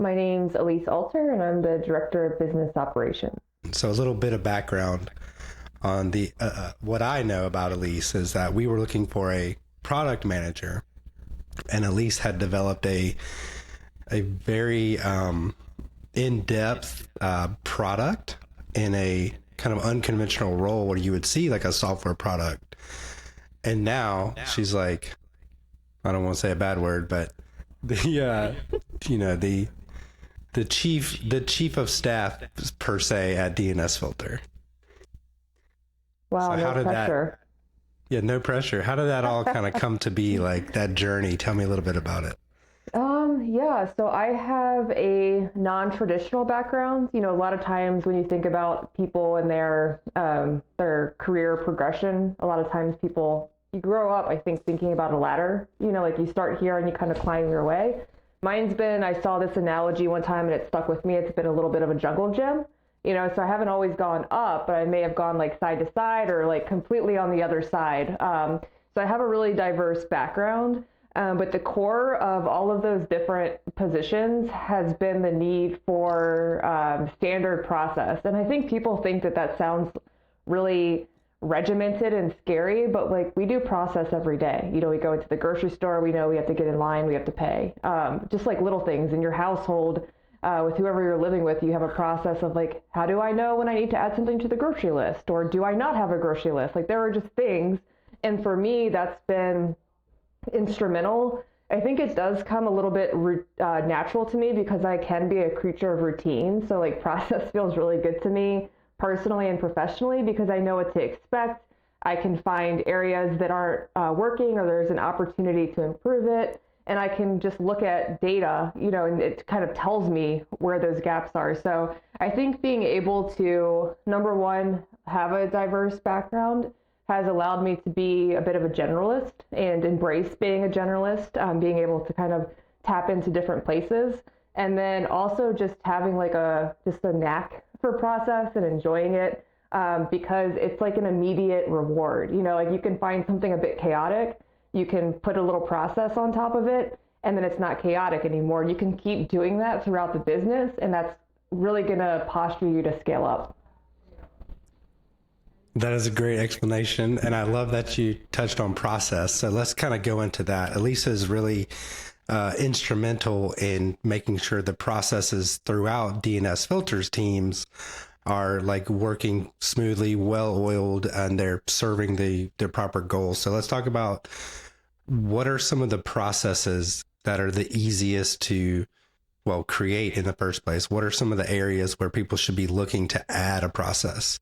My name's Aliese Alter, and I'm the Director of Business Operations. So a little bit of background on the what I know about Aliese is that we were looking for a product manager, and Aliese had developed a very in-depth product in a kind of unconventional role where you would see like a software product. And now she's like, I don't want to say a bad word, but the the chief of staff per se at DNSFilter. Wow, So no how did pressure. no pressure. How did that all kind of come to be, like that journey? Tell me a little bit about it. Yeah, so I have a non-traditional background. A lot of times when you think about people and their career progression, a lot of times you grow up, I think, thinking about a ladder. Like you start here and you kind of climb your way. I saw this analogy one time and it stuck with me. It's been a little bit of a jungle gym. So I haven't always gone up, but I may have gone like side to side or like completely on the other side. So I have a really diverse background. But the core of all of those different positions has been the need for standard process. And I think people think that sounds really regimented and scary, but like we do process every day. We go into the grocery store, we know we have to get in line, we have to pay. Just like little things in your household, with whoever you're living with, you have a process of like, how do I know when I need to add something to the grocery list? Or do I not have a grocery list? Like there are just things. And for me, that's been instrumental. I think it does come a little bit natural to me because I can be a creature of routine. So like process feels really good to me personally and professionally because I know what to expect. I can find areas that aren't working or there's an opportunity to improve it. And I can just look at data, and it kind of tells me where those gaps are. So I think being able to, number one, have a diverse background has allowed me to be a bit of a generalist and embrace being a generalist, being able to kind of tap into different places. And then also just having like just a knack for process and enjoying it, because it's like an immediate reward. Like you can find something a bit chaotic, you can put a little process on top of it, and then it's not chaotic anymore. You can keep doing that throughout the business, and that's really going to posture you to scale up. That is a great explanation, and I love that you touched on process. So let's kind of go into that. Aliese is really instrumental in making sure the processes throughout DNSFilter's teams are like working smoothly, well-oiled, and they're serving their proper goals. So let's talk about what are some of the processes that are the easiest to, well, create in the first place. What are some of the areas where people should be looking to add a process?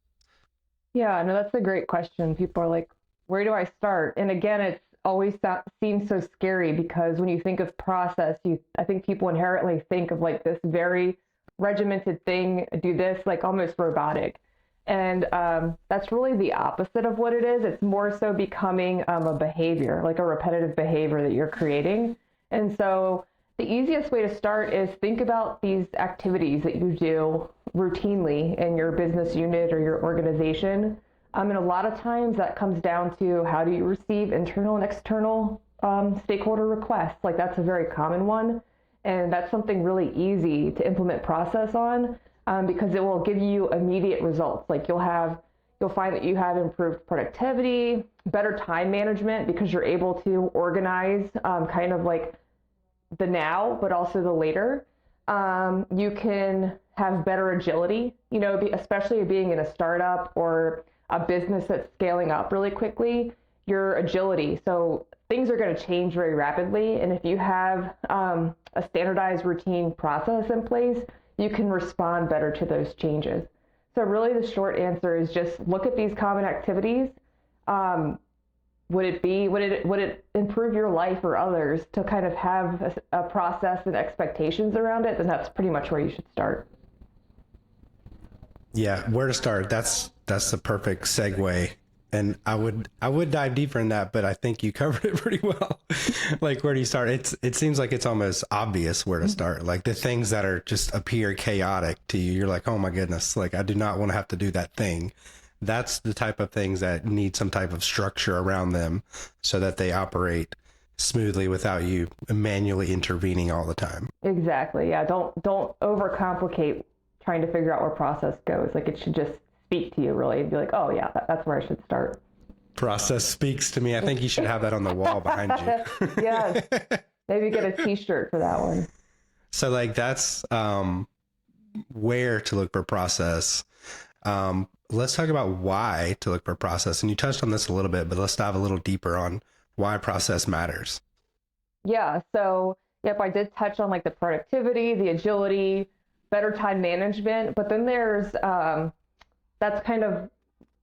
Yeah, no, that's a great question. People are like, where do I start? And again, it's always seems so scary because when you think of process, I think people inherently think of like this very regimented thing, do this, like almost robotic. And that's really the opposite of what it is. It's more so becoming a behavior, like a repetitive behavior that you're creating. And so the easiest way to start is think about these activities that you do routinely in your business unit or your organization. And a lot of times that comes down to how do you receive internal and external stakeholder requests. Like that's a very common one. And that's something really easy to implement process on, because it will give you immediate results. Like you'll find that you have improved productivity, better time management because you're able to organize kind of like the now, but also the later. You can have better agility, especially being in a startup or a business that's scaling up really quickly, your agility. So things are going to change very rapidly. And if you have a standardized routine process in place, you can respond better to those changes. So really the short answer is just look at these common activities. Would it improve your life or others to kind of have a process and expectations around it? Then that's pretty much where you should start. Yeah, where to start? That's the perfect segue. And I would dive deeper in that, but I think you covered it pretty well. Like, where do you start? It seems like it's almost obvious where to start. Like the things that are just appear chaotic to you, you're like, oh my goodness, like I do not want to have to do that thing. That's the type of things that need some type of structure around them so that they operate smoothly without you manually intervening all the time. Exactly. Yeah. Don't overcomplicate trying to figure out where process goes. Like, it should just speak to you really and be like, oh yeah, that's where I should start. Process speaks to me. I think you should have that on the wall behind you. Yes. Maybe get a t-shirt for that one. So like that's where to look for process. Let's talk about why to look for process. And you touched on this a little bit, but let's dive a little deeper on why process matters. Yeah. So, yep, I did touch on like the productivity, the agility, better time management. But then there's, that's kind of,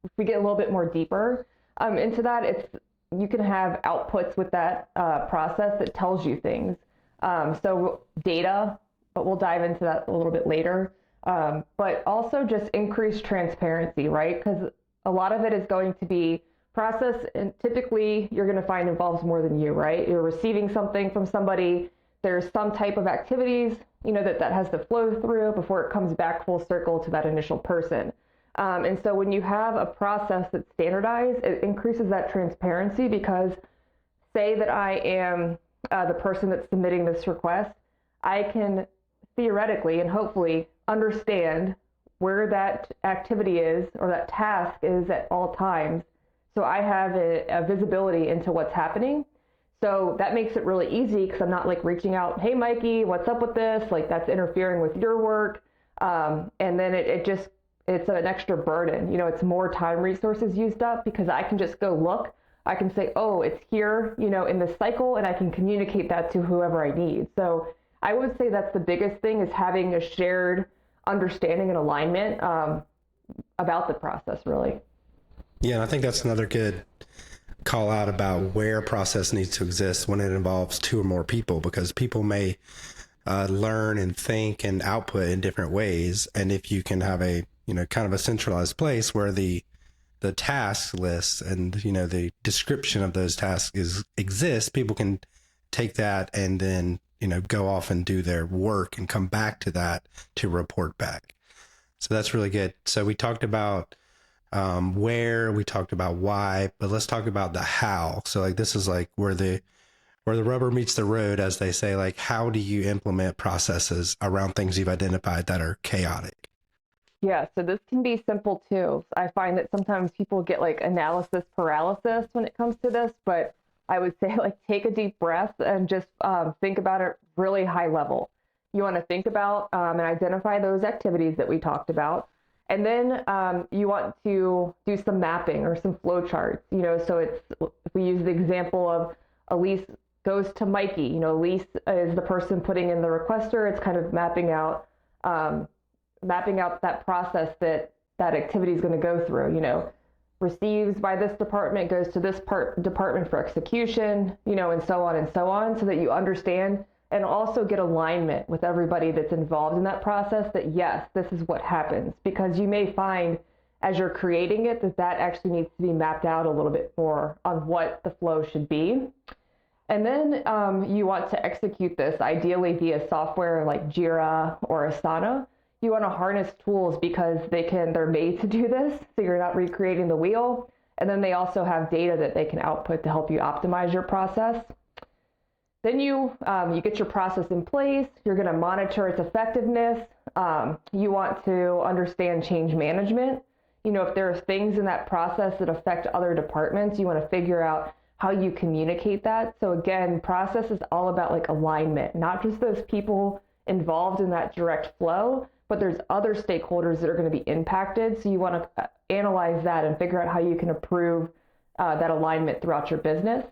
if we get a little bit more deeper into that, you can have outputs with that process that tells you things. So data, but we'll dive into that a little bit later. But also just increased transparency, right? Because a lot of it is going to be process, and typically you're going to find involves more than you, right? You're receiving something from somebody. There's some type of activities, that has to flow through before it comes back full circle to that initial person. And so when you have a process that's standardized, it increases that transparency, because say that I am the person that's submitting this request, I can theoretically and hopefully understand where that activity is or that task is at all times. So I have a visibility into what's happening. So that makes it really easy, because I'm not like reaching out, hey, Mikey, what's up with this? Like, that's interfering with your work. And then it's an extra burden. It's more time resources used up, because I can just go look. I can say, oh, it's here, in this cycle, and I can communicate that to whoever I need. So I would say that's the biggest thing, is having a shared understanding and alignment about the process, really. Yeah, and I think that's another good call out about where process needs to exist when it involves two or more people, because people may learn and think and output in different ways. And if you can have a, kind of a centralized place where the task list and, the description of those tasks exists, people can take that and then, go off and do their work and come back to that to report back. So that's really good. So we talked about where, we talked about why, but let's talk about the how. So like, this is like where the rubber meets the road, as they say. Like, how do you implement processes around things you've identified that are chaotic? Yeah, so this can be simple too. I find that sometimes people get like analysis paralysis when it comes to this, but I would say like take a deep breath and just think about it really high level. You want to think about and identify those activities that we talked about. And then you want to do some mapping or some flow charts, so if we use the example of Aliese goes to Mikey, Aliese is the person putting in the requester. It's kind of mapping out that process that activity is going to go through, receives by this department, goes to this department for execution, and so on, so that you understand and also get alignment with everybody that's involved in that process, that yes, this is what happens. Because you may find as you're creating it that actually needs to be mapped out a little bit more on what the flow should be. And then you want to execute this ideally via software like Jira or Asana. You want to harness tools because they're made to do this, so you're not recreating the wheel. And then they also have data that they can output to help you optimize your process. Then you get your process in place. You're going to monitor its effectiveness. You want to understand change management. If there are things in that process that affect other departments, you want to figure out how you communicate that. So again, process is all about like alignment, not just those people involved in that direct flow, but there's other stakeholders that are going to be impacted. So you want to analyze that and figure out how you can improve that alignment throughout your business.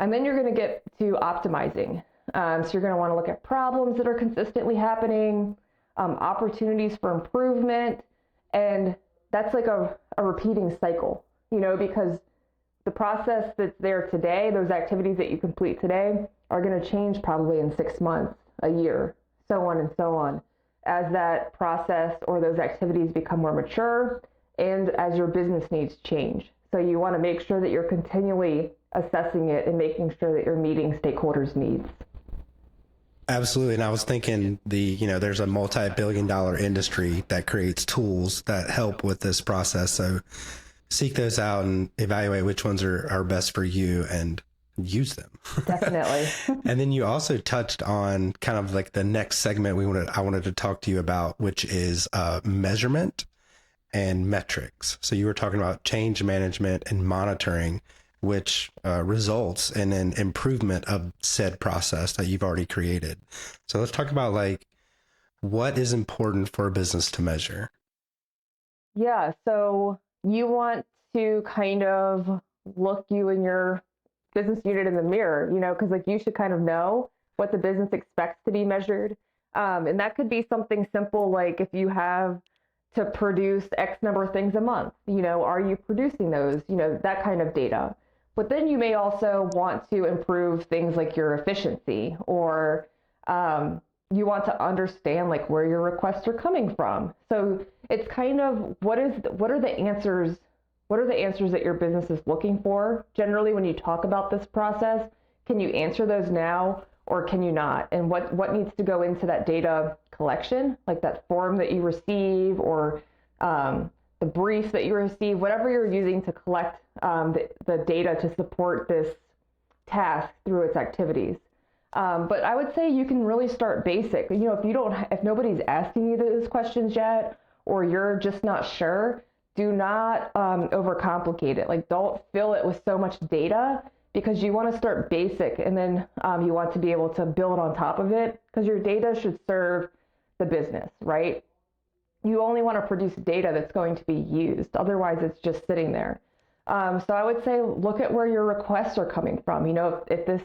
And then you're going to get to optimizing. So you're going to want to look at problems that are consistently happening, opportunities for improvement. And that's like a repeating cycle, because the process that's there today, those activities that you complete today are going to change probably in 6 months, a year, so on and so on, as that process or those activities become more mature and as your business needs change. So you want to make sure that you're continually assessing it and making sure that you're meeting stakeholders' needs. Absolutely. And I was thinking there's a multi-billion-dollar industry that creates tools that help with this process. So seek those out and evaluate which ones are best for you and use them. Definitely. And then you also touched on kind of like the next segment I wanted to talk to you about, which is measurement and metrics. So you were talking about change management and monitoring, which results in an improvement of said process that you've already created. So let's talk about like what is important for a business to measure. Yeah. So you want to kind of look you and your business unit in the mirror, because like you should kind of know what the business expects to be measured. And that could be something simple like if you have to produce X number of things a month, are you producing those, that kind of data. But then you may also want to improve things like your efficiency, or you want to understand like where your requests are coming from. So it's kind of what are the answers that your business is looking for? Generally, when you talk about this process, can you answer those now or can you not? And what needs to go into that data collection, like that form that you receive or the brief that you receive, whatever you're using to collect the data to support this task through its activities. But I would say you can really start basic. If nobody's asking you those questions yet, or you're just not sure, do not overcomplicate it. Like, don't fill it with so much data, because you want to start basic, and then you want to be able to build on top of it, because your data should serve the business, right? You only want to produce data that's going to be used. Otherwise, it's just sitting there. So I would say look at where your requests are coming from. If this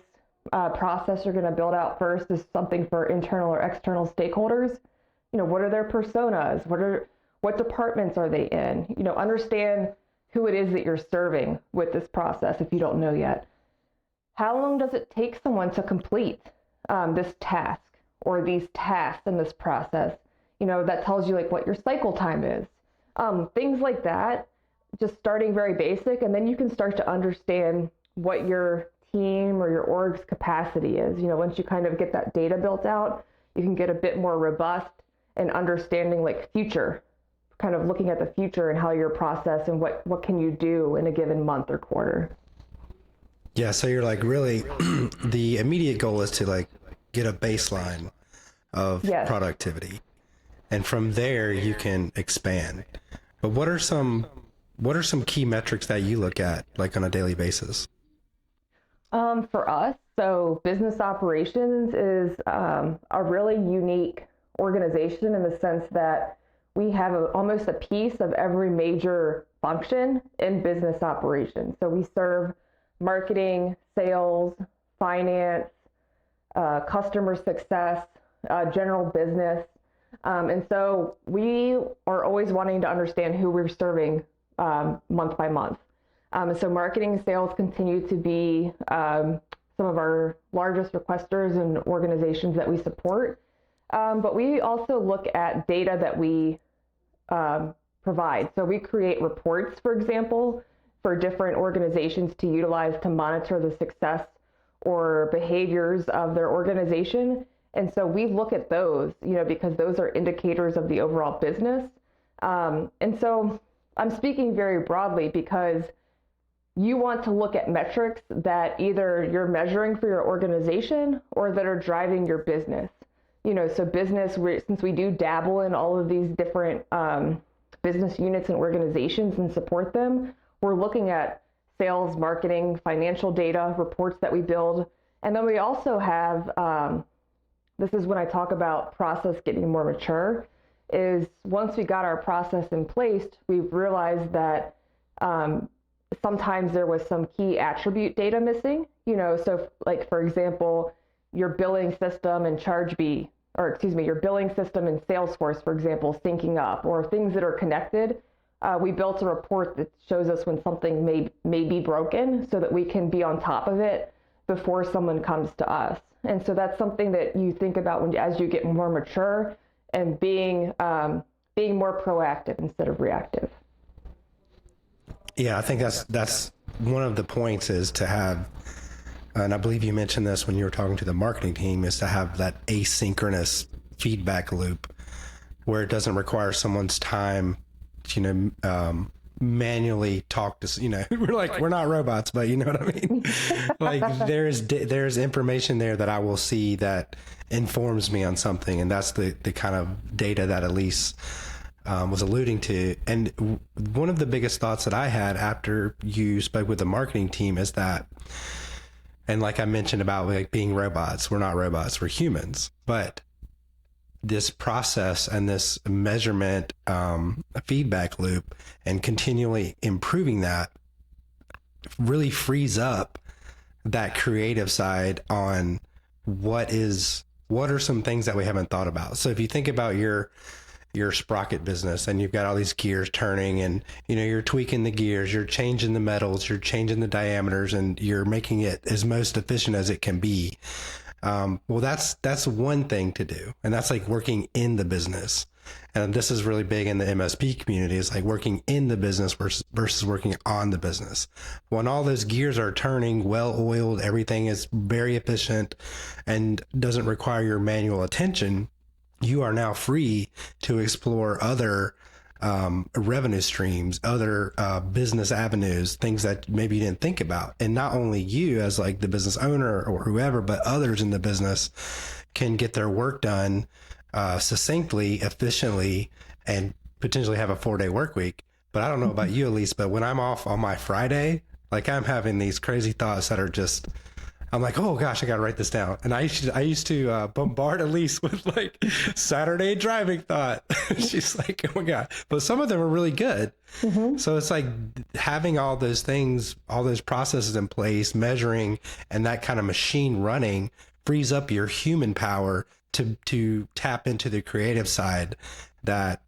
process you're going to build out first is something for internal or external stakeholders, what are their personas? What departments are they in? Understand who it is that you're serving with this process if you don't know yet. How long does it take someone to complete this task or these tasks in this process? That tells you like what your cycle time is. Things like that, just starting very basic, and then you can start to understand what your team or your org's capacity is. Once you kind of get that data built out, you can get a bit more robust and understanding like future, kind of looking at the future and how your process and what can you do in a given month or quarter. Yeah. So you're like really the immediate goal is to like get a baseline of Yes. productivity. And from there you can expand. But what are some key metrics that you look at like on a daily basis? For us, so business operations is a really unique organization in the sense that we have almost a piece of every major function in business operations. So we serve marketing, sales, finance, customer success, general business. And so we are always wanting to understand who we're serving month by month. So marketing and sales continue to be some of our largest requesters and organizations that we support. But we also look at data that we provide. So we create reports, for example, for different organizations to utilize to monitor the success or behaviors of their organization. And so we look at those, because those are indicators of the overall business. And so I'm speaking very broadly because you want to look at metrics that either you're measuring for your organization or that are driving your business. So business, since we do dabble in all of these different business units and organizations and support them, we're looking at sales, marketing, financial data, reports that we build. And then we also have, this is when I talk about process getting more mature, is once we got our process in place, we've realized that sometimes there was some key attribute data missing, so like, for example, your billing system and your billing system and Salesforce, for example, syncing up, or things that are connected. We built a report that shows us when something may be broken so that we can be on top of it before someone comes to us. And so that's something that you think about as you get more mature and being more proactive instead of reactive. Yeah, I think that's one of the points is to have, and I believe you mentioned this when you were talking to the marketing team, is to have that asynchronous feedback loop where it doesn't require someone's time to, manually talk to, we're like, we're not robots, but you know what I mean? Like there's information there that I will see that informs me on something. And that's the kind of data that Aliese was alluding to. And one of the biggest thoughts that I had after you spoke with the marketing team is that, and like I mentioned about like being robots, we're not robots, we're humans, but this process and this measurement feedback loop and continually improving that really frees up that creative side on what are some things that we haven't thought about. So if you think about your sprocket business and you've got all these gears turning and you're tweaking the gears, you're changing the metals, you're changing the diameters, and you're making it as most efficient as it can be. Well, that's one thing to do. And that's like working in the business. And this is really big in the MSP community, is like working in the business versus working on the business. When all those gears are turning, well oiled, everything is very efficient and doesn't require your manual attention, you are now free to explore other revenue streams, other business avenues, things that maybe you didn't think about. And not only you as like the business owner or whoever, but others in the business can get their work done succinctly, efficiently, and potentially have a 4-day work week. But I don't know about you, Aliese, but when I'm off on my Friday, like I'm having these crazy thoughts that are just, I'm like, oh gosh, I got to write this down. And I used to bombard Aliese with like Saturday driving thought. She's like, oh my God. But some of them are really good. Mm-hmm. So it's like having all those things, all those processes in place, measuring, and that kind of machine running frees up your human power to tap into the creative side that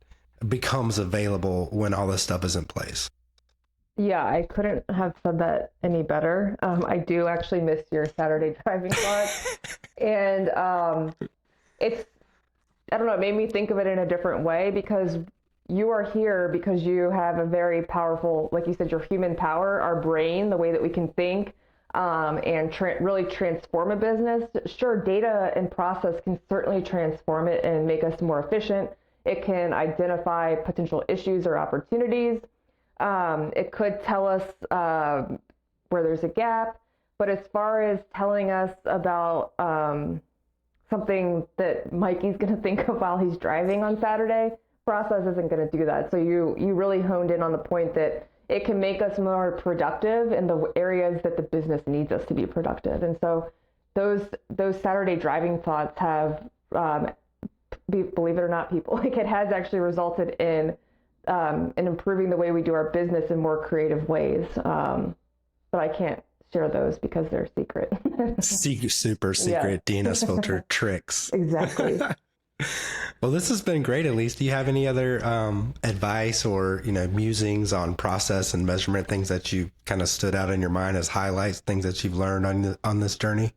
becomes available when all this stuff is in place. Yeah, I couldn't have said that any better. I do actually miss your Saturday driving thoughts. And it's, I don't know, it made me think of it in a different way, because you are here because you have a very powerful, like you said, your human power, our brain, the way that we can think and really transform a business. Sure, data and process can certainly transform it and make us more efficient. It can identify potential issues or opportunities. It could tell us where there's a gap, but as far as telling us about something that Mikey's going to think of while he's driving on Saturday, process isn't going to do that. So you really honed in on the point that it can make us more productive in the areas that the business needs us to be productive. And so those Saturday driving thoughts have, believe it or not, people, like it has actually resulted in improving the way we do our business in more creative ways. But I can't share those because they're secret. Super secret DNSFilter tricks. Exactly. Well, this has been great. Aliese, do you have any other advice or musings on process and measurement, things that you kind of stood out in your mind as highlights, things that you've learned on this journey?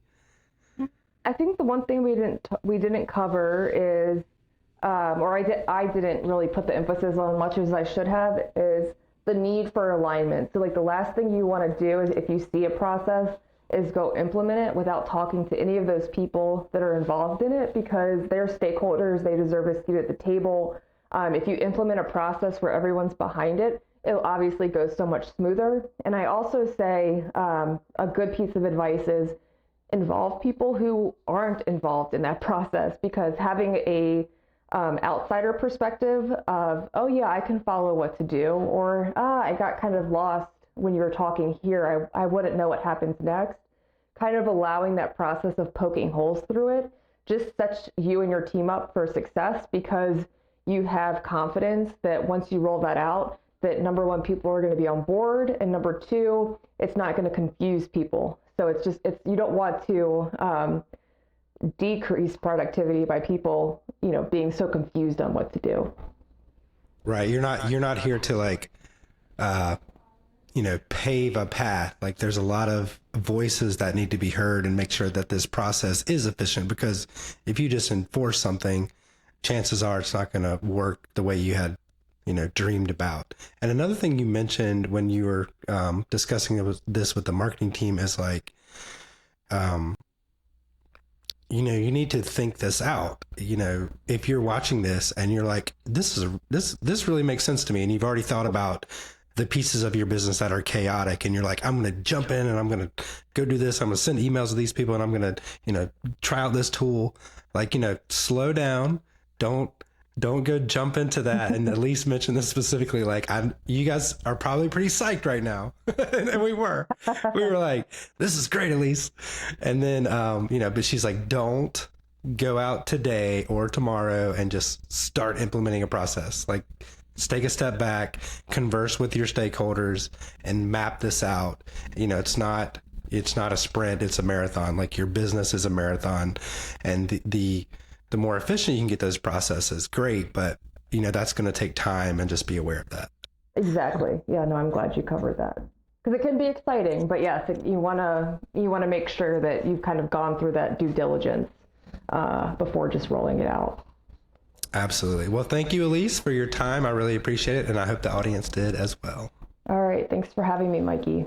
I think the one thing we didn't cover is, or I didn't really put the emphasis on much as I should have, is the need for alignment. So like the last thing you want to do is, if you see a process, is go implement it without talking to any of those people that are involved in it, because they're stakeholders, they deserve a seat at the table. If you implement a process where everyone's behind it, it'll obviously go so much smoother. And I also say a good piece of advice is involve people who aren't involved in that process, because having a outsider perspective of, oh yeah, I can follow what to do, or I got kind of lost when you were talking here, I wouldn't know what happens next. Kind of allowing that process of poking holes through it just sets you and your team up for success, because you have confidence that once you roll that out, that number one, people are going to be on board, and number two, it's not going to confuse people. So it's you don't want to decrease productivity by people, being so confused on what to do. Right. You're not here to like, pave a path. Like there's a lot of voices that need to be heard and make sure that this process is efficient, because if you just enforce something, chances are it's not going to work the way you had, dreamed about. And another thing you mentioned when you were discussing this with the marketing team is like, you need to think this out. If you're watching this and you're like, this really makes sense to me, and you've already thought about the pieces of your business that are chaotic, and you're like, I'm going to jump in and I'm going to go do this. I'm going to send emails to these people and I'm going to, try out this tool. Like, slow down. Don't go jump into that. And Aliese mentioned this specifically. Like, you guys are probably pretty psyched right now. And we were like, this is great, Aliese. And then, but she's like, don't go out today or tomorrow and just start implementing a process. Like, just take a step back, converse with your stakeholders, and map this out. It's not a sprint, it's a marathon. Like, your business is a marathon, and the more efficient you can get those processes, great. But that's going to take time, and just be aware of that. Exactly. Yeah. No, I'm glad you covered that, because it can be exciting. But yes, you want to make sure that you've kind of gone through that due diligence before just rolling it out. Absolutely. Well, thank you, Aliese, for your time. I really appreciate it, and I hope the audience did as well. All right. Thanks for having me, Mikey.